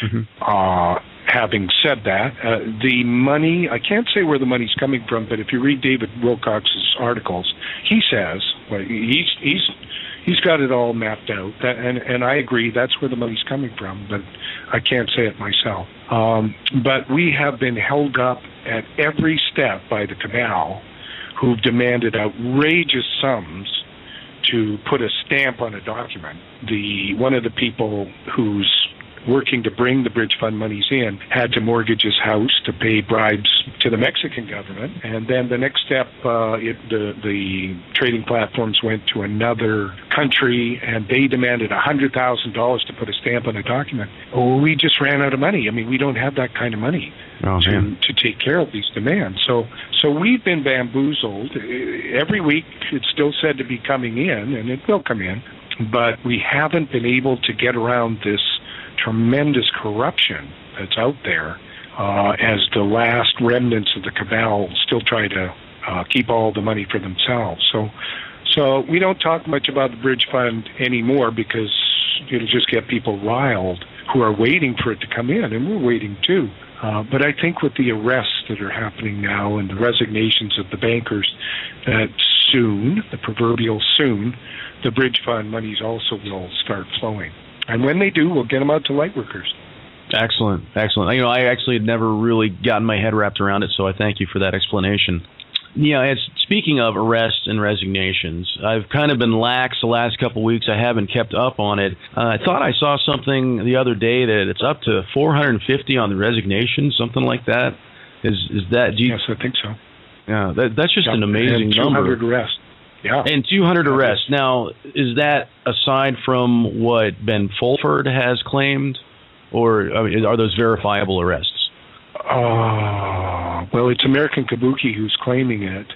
[SPEAKER 4] Mm-hmm. Having said that, the money, I can't say where the money's coming from, but if you read David Wilcock's articles, he says, well, he's got it all mapped out, and I agree that's where the money's coming from, but I can't say it myself. But we have been held up at every step by the cabal, who've demanded outrageous sums to put a stamp on a document. One of the people who's working to bring the Bridge Fund monies in had to mortgage his house to pay bribes to the Mexican government. And then the next step, the trading platforms went to another country, and they demanded $100,000 to put a stamp on a document. Oh, we just ran out of money. I mean, we don't have that kind of money to take care of these demands. So we've been bamboozled. Every week it's still said to be coming in, and it will come in, but we haven't been able to get around this tremendous corruption that's out there, as the last remnants of the cabal still try to keep all the money for themselves. So we don't talk much about the Bridge Fund anymore, because it'll just get people riled who are waiting for it to come in, and we're waiting too. But I think with the arrests that are happening now and the resignations of the bankers, that soon, the proverbial soon, the Bridge Fund monies also will start flowing. And when they do, we'll get them out to light workers.
[SPEAKER 3] Excellent, excellent. I actually had never really gotten my head wrapped around it, so I thank you for that explanation. Speaking of arrests and resignations, I've kind of been lax the last couple of weeks. I haven't kept up on it. I thought I saw something the other day that it's up to 450 on the resignation, something like that. Is that? Yes,
[SPEAKER 4] I think so.
[SPEAKER 3] Yeah, that's just an amazing number.
[SPEAKER 4] 200 arrests. Yeah.
[SPEAKER 3] And 200 arrests. Now, is that aside from what Ben Fulford has claimed, or are those verifiable arrests?
[SPEAKER 4] Well, it's American Kabuki who's claiming it.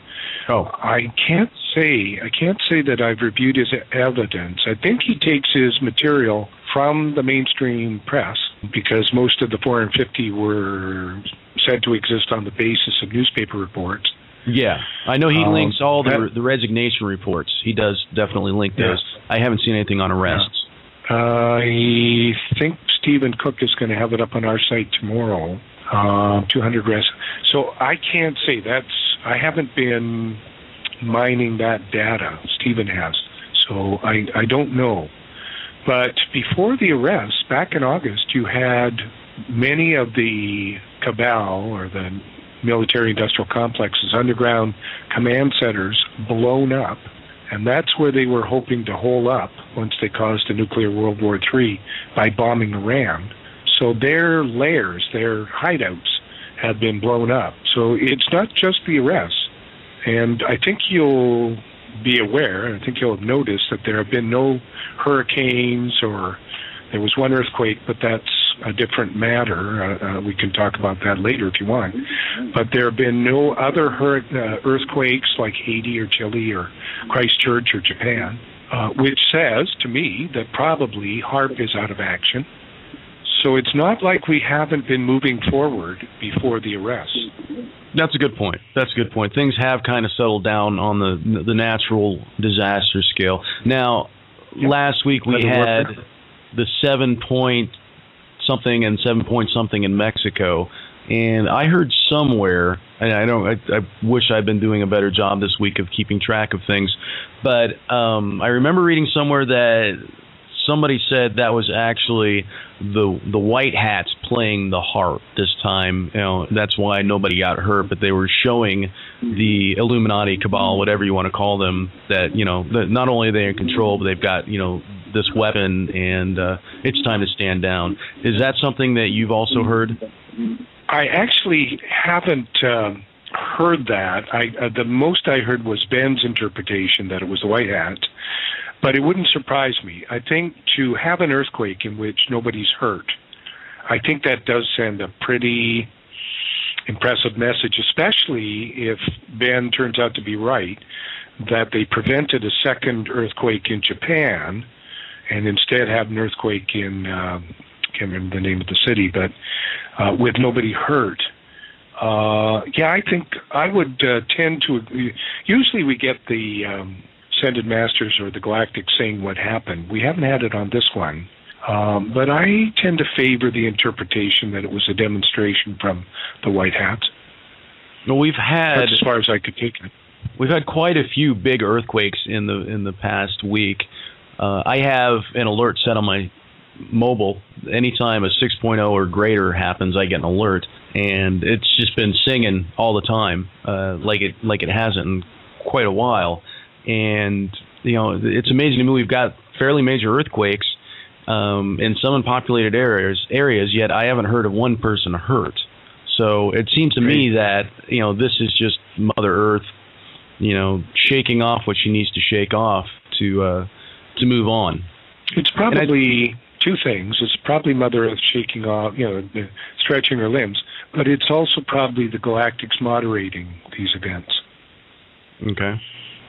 [SPEAKER 3] Oh.
[SPEAKER 4] I can't say that I've reviewed his evidence. I think he takes his material from the mainstream press, because most of the 450 were said to exist on the basis of newspaper reports.
[SPEAKER 3] Yeah, I know he links all the resignation reports. He does definitely link those.
[SPEAKER 4] Yes.
[SPEAKER 3] I haven't seen anything on arrests.
[SPEAKER 4] I think Stephen Cook is going to have it up on our site tomorrow. 200 arrests. So I can't say I haven't been mining that data. Stephen has. So I don't know. But before the arrests, back in August, you had many of the cabal, or the military-industrial complexes, underground command centers, blown up, and that's where they were hoping to hole up once they caused a nuclear World War III by bombing Iran. So their lairs, their hideouts, have been blown up. So it's not just the arrests, and I think you'll be aware, I think you'll have noticed that there have been no hurricanes, or there was one earthquake, but that's a different matter. We can talk about that later if you want. But there have been no other earthquakes like Haiti or Chile or Christchurch or Japan, which says to me that probably HAARP is out of action. So it's not like we haven't been moving forward before the arrest.
[SPEAKER 3] That's a good point. Things have kind of settled down on the natural disaster scale. Now, last week we had the 7-point-something and 7-point-something in Mexico, and I heard somewhere, and I wish I'd been doing a better job this week of keeping track of things, but I remember reading somewhere that somebody said that was actually the white hats playing the harp this time. That's why nobody got hurt, but they were showing the Illuminati cabal, whatever you want to call them, that that not only are they in control, but they've got this weapon, and it's time to stand down. Is that something that you've also heard?
[SPEAKER 4] I actually haven't heard that. The most I heard was Ben's interpretation that it was the white hats. But it wouldn't surprise me. I think to have an earthquake in which nobody's hurt, I think that does send a pretty impressive message, especially if Ben turns out to be right, that they prevented a second earthquake in Japan and instead had an earthquake in, I can't remember the name of the city, but with nobody hurt. I think I would tend to agree. Usually we get the Ascended Masters or the Galactic saying what happened. We haven't had it on this one. But I tend to favor the interpretation that it was a demonstration from the White Hats.
[SPEAKER 3] Well, that's
[SPEAKER 4] as far as I could take it.
[SPEAKER 3] We've had quite a few big earthquakes in the past week. I have an alert set on my mobile. Anytime a 6.0 or greater happens, I get an alert, and it's just been singing all the time, like it hasn't in quite a while. And it's amazing to me. We've got fairly major earthquakes in some unpopulated areas. Yet I haven't heard of one person hurt. So it seems to me that this is just Mother Earth, shaking off what she needs to shake off to move on.
[SPEAKER 4] It's probably two things. It's probably Mother Earth shaking off, stretching her limbs, but it's also probably the Galactics moderating these events.
[SPEAKER 3] Okay.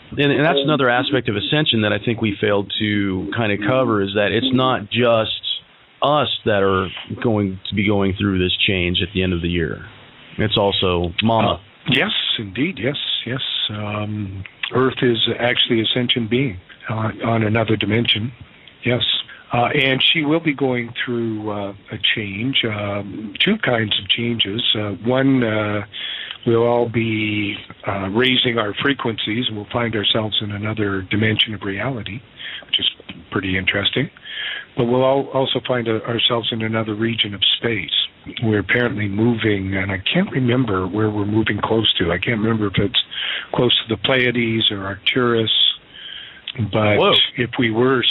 [SPEAKER 3] And that's another aspect of ascension that I think we failed to kind of cover, is that it's not just us that are going to be going through this change at the end of the year. It's also Mama.
[SPEAKER 4] Yes, indeed. Yes. Earth is actually a sentient being on another dimension. Yes. And she will be going through a change, two kinds of changes. One, we'll all be raising our frequencies, and we'll find ourselves in another dimension of reality, which is pretty interesting. But we'll also find ourselves in another region of space. We're apparently moving, and I can't remember where we're moving close to. I can't remember if it's close to the Pleiades or Arcturus. But if we were,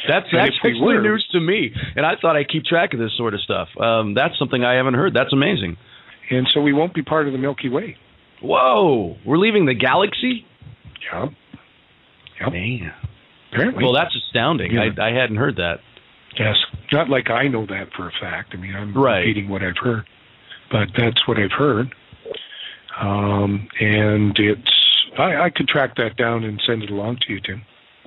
[SPEAKER 3] That's actually news to me, and I thought I'd keep track of this sort of stuff. That's something I haven't heard. That's amazing.
[SPEAKER 4] And so we won't be part of the Milky Way.
[SPEAKER 3] Whoa! We're leaving the galaxy?
[SPEAKER 4] Yep.
[SPEAKER 3] Man.
[SPEAKER 4] Apparently.
[SPEAKER 3] Well, that's astounding. Yeah. I hadn't heard that.
[SPEAKER 4] Yes. Not like I know that for a fact. I mean, I'm repeating what I've heard. But that's what I've heard. And I could track that down and send it along to you, Tim.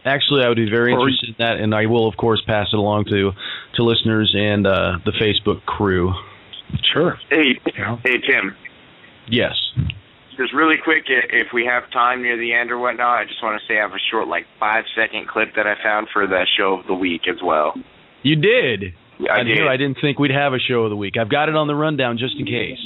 [SPEAKER 3] Actually, I would be very interested in that, and I will, of course, pass it along to listeners and the Facebook crew.
[SPEAKER 4] Sure.
[SPEAKER 5] Hey, Tim.
[SPEAKER 3] Yes.
[SPEAKER 5] Just really quick, if we have time near the end or whatnot, I just want to say I have a short, 5-second clip that I found for the show of the week as well.
[SPEAKER 3] You did?
[SPEAKER 5] Yeah, I did.
[SPEAKER 3] I didn't think we'd have a show of the week. I've got it on the rundown just in case.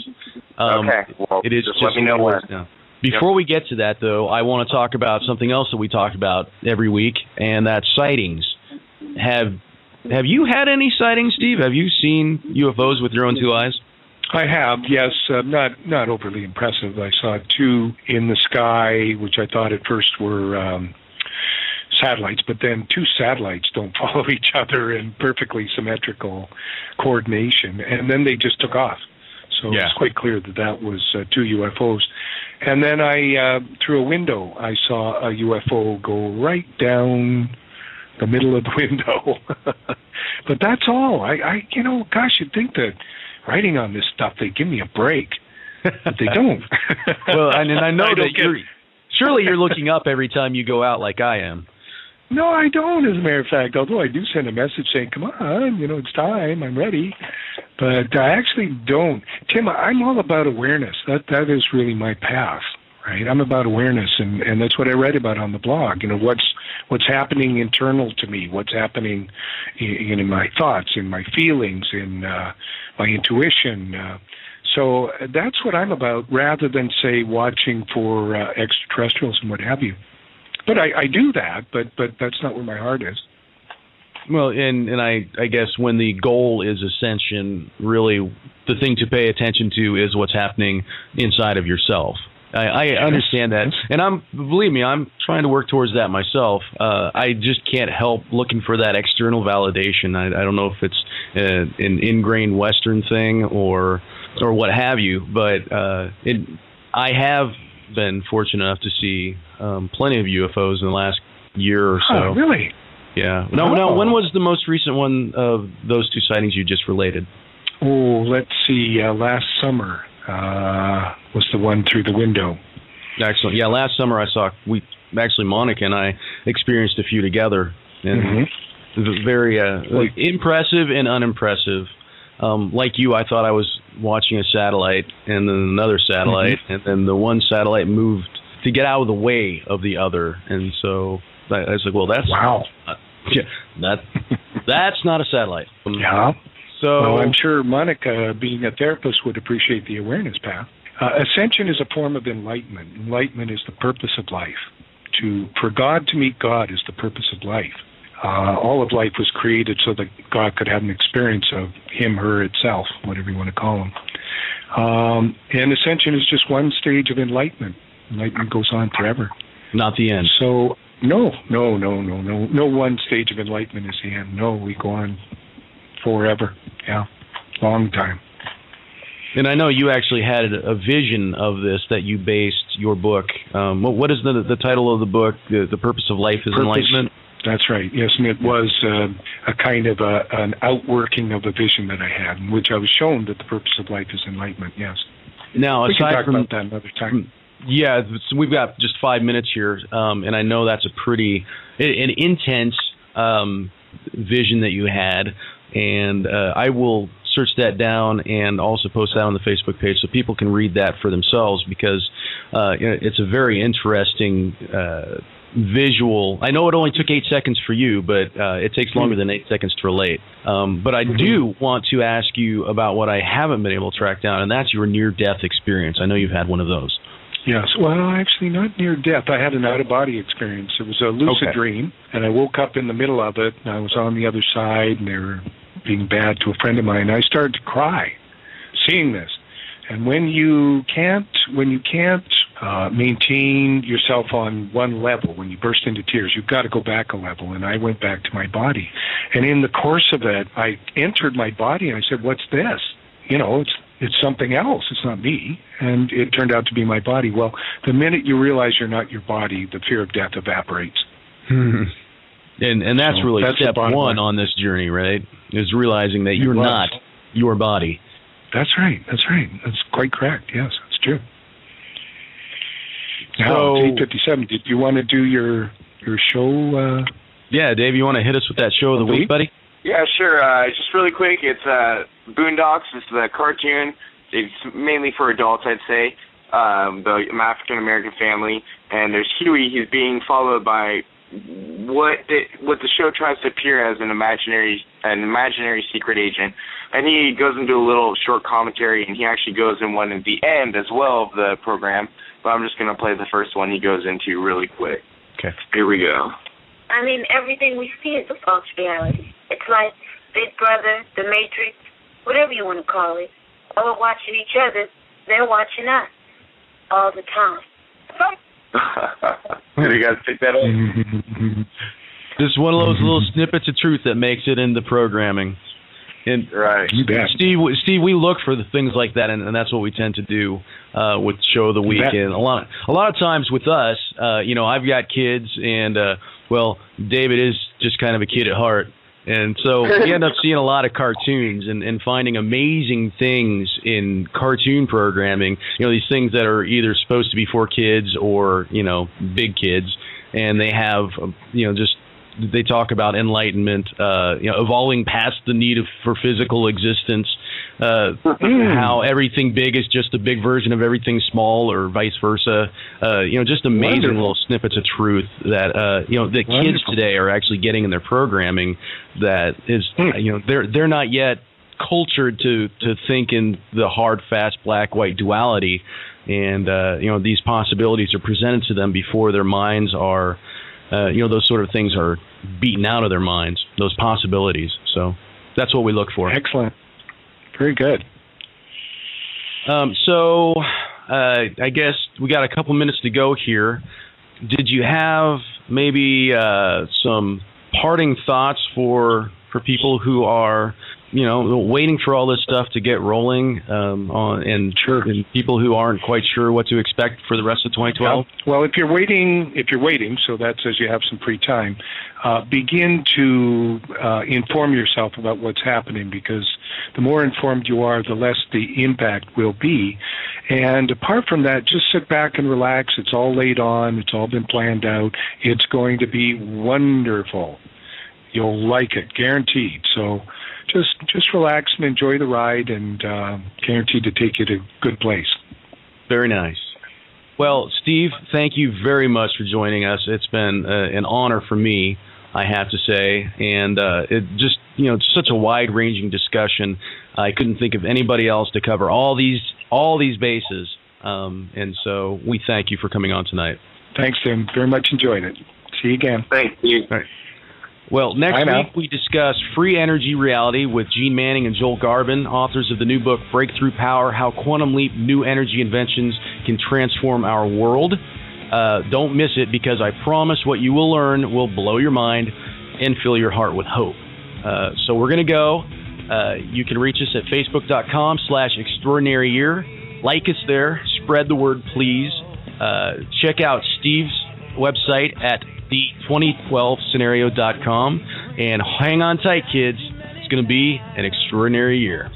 [SPEAKER 5] Okay. Well,
[SPEAKER 3] it is
[SPEAKER 5] just let me know when.
[SPEAKER 3] Before we get to that, though, I want to talk about something else that we talk about every week, and that's sightings. Have you had any sightings, Steve? Have you seen UFOs with your own two eyes?
[SPEAKER 4] I have, yes. Not overly impressive. I saw two in the sky, which I thought at first were satellites, but then two satellites don't follow each other in perfectly symmetrical coordination, and then they just took off. So it's quite clear that was two UFOs. And then through a window, I saw a UFO go right down the middle of the window. But that's all. I gosh, you'd think that writing on this stuff, they give me a break, but they don't.
[SPEAKER 3] Well, and I know that surely you're looking up every time you go out like I am.
[SPEAKER 4] No, I don't, as a matter of fact, although I do send a message saying, come on, it's time, I'm ready. But I actually don't. Tim, I'm all about awareness. That is really my path, right? I'm about awareness, and that's what I write about on the blog. What's happening internal to me, what's happening in my thoughts, in my feelings, in my intuition. So that's what I'm about, rather than, say, watching for extraterrestrials and what have you. But I do that, but that's not where my heart is.
[SPEAKER 3] Well, and I guess when the goal is ascension, really the thing to pay attention to is what's happening inside of yourself. I understand that, and believe me, I'm trying to work towards that myself. I just can't help looking for that external validation. I don't know if it's an ingrained Western thing or what have you, but I have been fortunate enough to see plenty of UFOs in the last year or so.
[SPEAKER 4] Oh, really?
[SPEAKER 3] Yeah. Now, when was the most recent one of those two sightings you just related?
[SPEAKER 4] Oh, let's see. Last summer was the one through the window.
[SPEAKER 3] Excellent. Yeah, last summer Monica and I experienced a few together. And it was very impressive and unimpressive. Like you, I thought I was watching a satellite and then another satellite, and then the one satellite moved to get out of the way of the other. And so I was like, well, that's...
[SPEAKER 4] Wow.
[SPEAKER 3] That's not a satellite.
[SPEAKER 4] Yeah.
[SPEAKER 3] So,
[SPEAKER 4] well, I'm sure Monica, being a therapist, would appreciate the awareness path. Ascension is a form of enlightenment. Enlightenment is the purpose of life. For God to meet God is the purpose of life. All of life was created so that God could have an experience of him, her, itself, whatever you want to call him. And ascension is just one stage of enlightenment. Enlightenment goes on forever.
[SPEAKER 3] Not the end.
[SPEAKER 4] So, no one stage of enlightenment is the end. No, we go on forever. Yeah, long time.
[SPEAKER 3] And I know you actually had a vision of this that you based your book. What is the title of the book? The Purpose of Life is Enlightenment?
[SPEAKER 4] That's right. Yes, and it was a kind of an outworking of a vision that I had, in which I was shown that the purpose of life is enlightenment. Yes.
[SPEAKER 3] Now,
[SPEAKER 4] we can
[SPEAKER 3] aside
[SPEAKER 4] talk
[SPEAKER 3] from
[SPEAKER 4] about that another time.
[SPEAKER 3] Yeah, so we've got just 5 minutes here, and I know that's an intense vision that you had, and I will search that down and also post that on the Facebook page so people can read that for themselves, because it's a very interesting visual. I know it only took 8 seconds for you, but it takes longer than 8 seconds to relate. But I do want to ask you about what I haven't been able to track down, and that's your near-death experience. I know you've had one of those.
[SPEAKER 4] Yes. Well, actually, not near death. I had an out-of-body experience. It was a lucid dream, and I woke up in the middle of it, and I was on the other side, and they were being bad to a friend of mine. I started to cry seeing this. And when you can't maintain yourself on one level, when you burst into tears, you've got to go back a level. And I went back to my body. And in the course of it, I entered my body, and I said, what's this? It's something else. It's not me. And it turned out to be my body. Well, the minute you realize you're not your body, the fear of death evaporates.
[SPEAKER 3] And that's really step one on this journey, right? Is realizing that you're not your body. That's right. That's quite correct. Yes, that's true. Now, it's 8:57. Did you want to do your show? Yeah, Dave, you want to hit us with that show of the week, buddy?
[SPEAKER 5] Yeah, sure. Just really quick, it's Boondocks. It's the cartoon. It's mainly for adults, I'd say. The African-American family. And there's Huey. He's being followed by what the show tries to appear as an imaginary secret agent. And he goes into a little short commentary, and he actually goes in one at the end as well of the program. But I'm just going to play the first one he goes into really quick. Okay. Here we go.
[SPEAKER 7] I mean, everything we see is a false reality. It's like Big Brother, The Matrix, whatever you want to call it. While we're watching each other, they're watching us all the time.
[SPEAKER 5] Did you guys pick that up?
[SPEAKER 3] This is one of those little snippets of truth that makes it into programming. And
[SPEAKER 5] right.
[SPEAKER 3] Steve, we look for the things like that, and that's what we tend to do with Show of the Week. And a lot of times with us, I've got kids, and well, David is just kind of a kid at heart. And so we end up seeing a lot of cartoons and finding amazing things in cartoon programming, these things that are either supposed to be for kids or, big kids. And they have, they talk about enlightenment, evolving past the need for physical existence, how everything big is just a big version of everything small, or vice versa. Just amazing little snippets of truth that the kids today are actually getting in their programming. That is, they're not yet cultured to think in the hard, fast, black, white duality, and these possibilities are presented to them before their minds are. Those sort of things are beaten out of their minds, those possibilities. So that's what we look for.
[SPEAKER 4] Excellent. Very good.
[SPEAKER 3] So I guess we got a couple minutes to go here. Did you have maybe some parting thoughts for people who are, waiting for all this stuff to get rolling, and people who aren't quite sure what to expect for the rest of 2012?
[SPEAKER 4] Well, if you're waiting, so that says you have some free time, begin to inform yourself about what's happening, because the more informed you are, the less the impact will be. And apart from that, just sit back and relax. It's all laid on. It's all been planned out. It's going to be wonderful. You'll like it, guaranteed. So just relax and enjoy the ride, and guaranteed to take you to a good place. Very nice.
[SPEAKER 3] Well, Steve, thank you very much for joining us. It's been an honor for me, I have to say, and it just, it's such a wide-ranging discussion. I couldn't think of anybody else to cover all these bases, and so we thank you for coming on tonight.
[SPEAKER 4] Thanks, Tim. Very much enjoyed it. See you again.
[SPEAKER 5] Thank you.
[SPEAKER 3] All right. Well, next week we discuss free energy reality with Gene Manning and Joel Garvin, authors of the new book Breakthrough Power: How Quantum Leap New Energy Inventions Can Transform Our World. Don't miss it, because I promise what you will learn will blow your mind and fill your heart with hope. So we're going to go. You can reach us at facebook.com/extraordinaryyear. Like us there. Spread the word, please. Check out Steve's website at the2012scenario.com, and hang on tight, kids. It's going to be an extraordinary year.